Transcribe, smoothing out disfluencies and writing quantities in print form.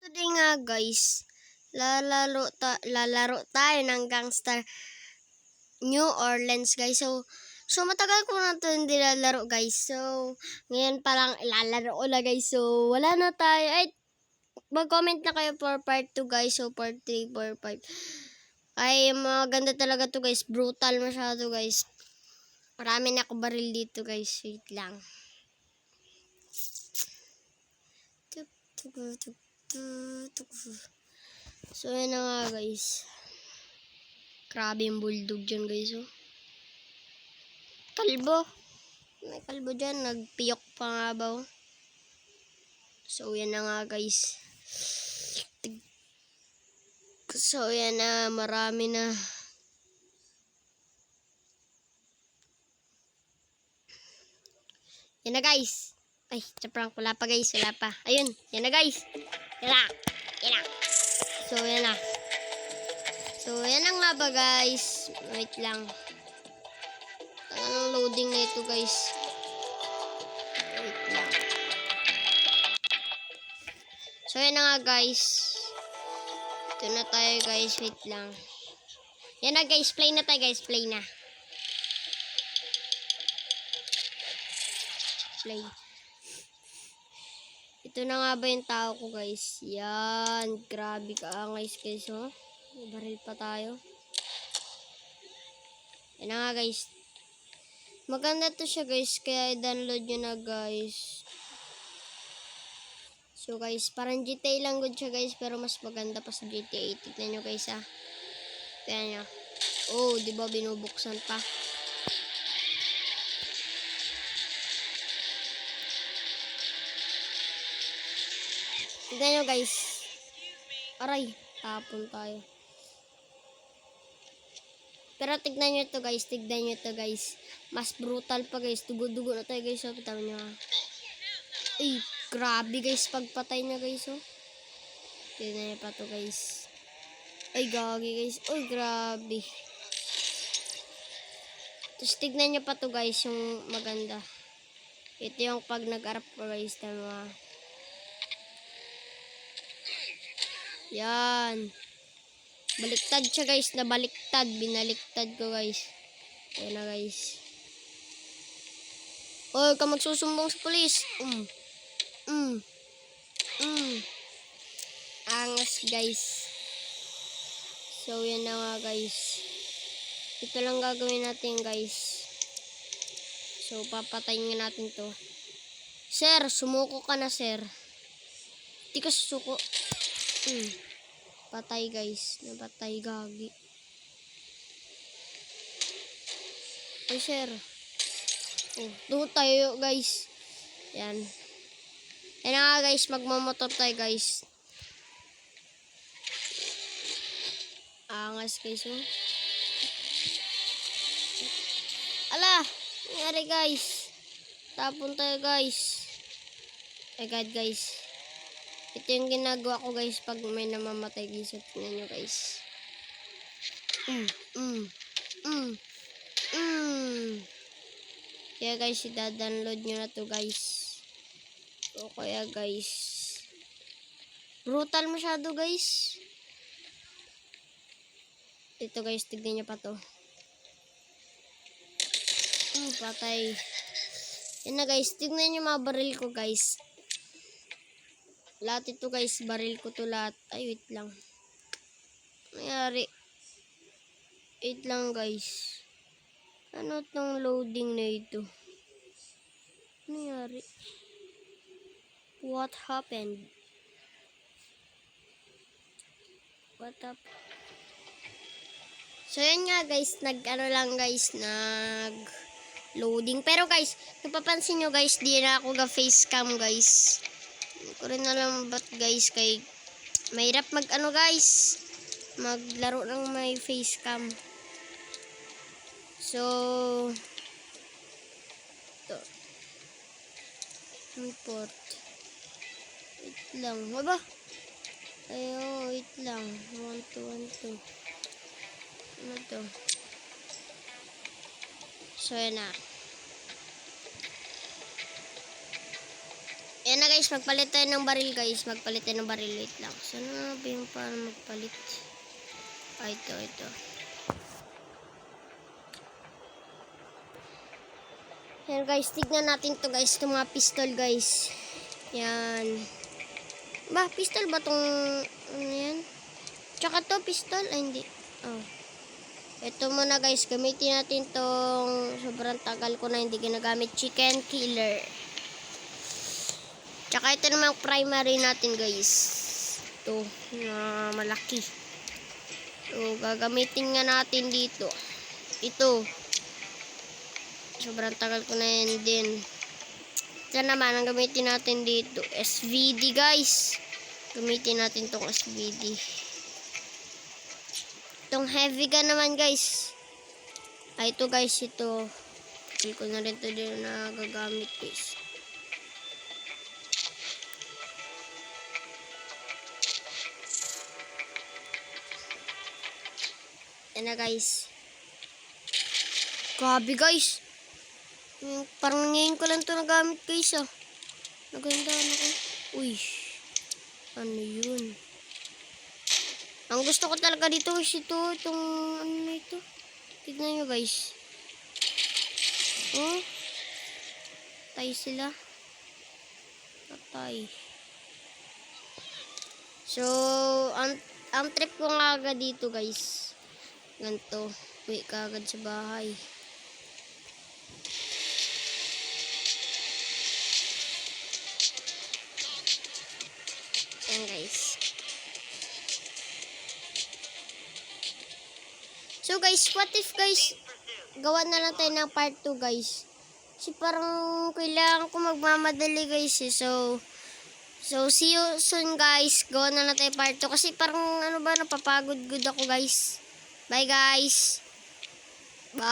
Today nga guys, lalaro tayo ng Gangster New Orleans guys. So matagal ko na ito hindi lalaro guys. So ngayon parang ilalaro ko na guys. So wala na tayo. Ay, mag-comment na kayo for part 2 guys. So part 3, 4, 5. Ay maganda talaga to guys. Brutal masyado guys. Marami na ako baril dito guys. Wait lang. So yun na nga guys. Grabe yung bulldog dyan guys oh. Kalbo. May kalbo dyan. Nagpiyok pa nga ba oh. So yan na nga guys. So yan na. Marami na. Yan na guys. Ay, prank. Wala pa guys. Wala pa. Ayun. Yan na guys. Yan na. Yan na. So yan na. So yan na nga ba guys. Wait lang. Anong loading na ito guys. Wait lang. So yan na nga guys. Ito na tayo guys. Wait lang. Yan na guys. Play na tayo guys. Play na. Play. Ito na nga ba yung tao ko guys. Yan. Grabe ka guys oh. May baril pa tayo. Yan na nga guys. Maganda to siya guys. Kaya i-download nyo na guys. So guys. Parang GTA lang good siya guys. Pero mas maganda pa sa GTA. Tignan nyo guys ah. Tignan nyo. Oh diba binubuksan pa. Tignan nyo guys. Aray. Tapon tayo. Pero tignan nyo to guys. Tignan nyo to guys. Mas brutal pa guys. Dugo-dugo na tayo guys. So, pitawan nyo. Ay, grabe guys. Pagpatay na guys. Oh. Tignan nyo pa to guys. Ay, gagi guys. Ay, grabe. Tapos tignan nyo pa to guys. Yung maganda. Ito yung pag nag-arap ko guys. Tama. Yan. Baliktad siya guys. Nabaliktad. Binaliktad ko guys. Ayan na guys. Oy, ka magsusumbong sa polis. Angas guys. So yan na nga guys. Ito lang gagawin natin guys. So papatayin nga natin to. Sir, sumuko ka na sir. Di ka susuko. Patay guys. Napatay gagi. Ay sir. Oh, doon tayo guys. Yan. Yan na nga guys. Magmamotor tayo guys. Angas guys oh. Ala. Nangyari guys. Tapon tayo guys. My god guys. Ito yung ginagawa ko guys pag may namamatay guys. Tingnan nyo guys. Kaya guys, i-download nyo na to guys. So kaya guys. Brutal masyado guys. Ito guys, tignan nyo pa to. Patay. Yan na guys, tignan nyo mga baril ko guys. Lahat ito guys, baril ko to lahat. Ay, wait lang. Mayari. Wait lang guys. Ano tong loading na ito? Mayari. What happened? What up? So yan nga guys, nag-loading. Pero guys, napapansin nyo guys, di na ako ga-facecam guys. Hindi ko rin alam ba't guys, kay mahirap guys, maglaro ng may facecam. So ito. Import. Wait lang. Waba? Ayo, wait lang. 1, 2, 1, 2. Ano to? So yan na. Yan na guys, magpalit tayo ng baril guys. Magpalit tayo ng baril. Wait lang. Saan nga ba yung para magpalit? Ito. Yan guys, tignan natin to guys. Itong mga pistol guys. Yan. Ba, pistol ba tong ano yan? Tsaka to, pistol? Ay, hindi. Oh. Ito muna guys, gamitin natin tong sobrang tagal ko na hindi ginagamit, chicken killer. Tsaka ito naman primary natin guys. Ito, na malaki. So, gagamitin nga natin dito. Ito. Sobrang tagal ko na yan din. Ito naman, ang gamitin natin dito, SVD guys. Gamitin natin tong SVD. Itong heavy gun naman guys. Ay, ito guys, ito. Hindi ko na rin ito din na gagamit guys. Yan na guys. Grabe guys. Parang ngayon ko lang ito nagamit guys ah. Nagandaan ako. Uy. Ano yun? Ang gusto ko talaga dito is itong ano na ito. Tignan nyo guys. Oh. Patay sila. Patay. So, ang trip ko nga agad dito guys. Ganito. Uwi ka agad sa bahay. Ayan guys. So guys, what if guys, gawa na lang tayo ng part 2 guys. Kasi parang kailangan ko magmamadali guys eh. So see you soon guys. Gawa na lang tayo part 2. Kasi parang ano ba, napapagod-good ako guys. Bye guys. Bye.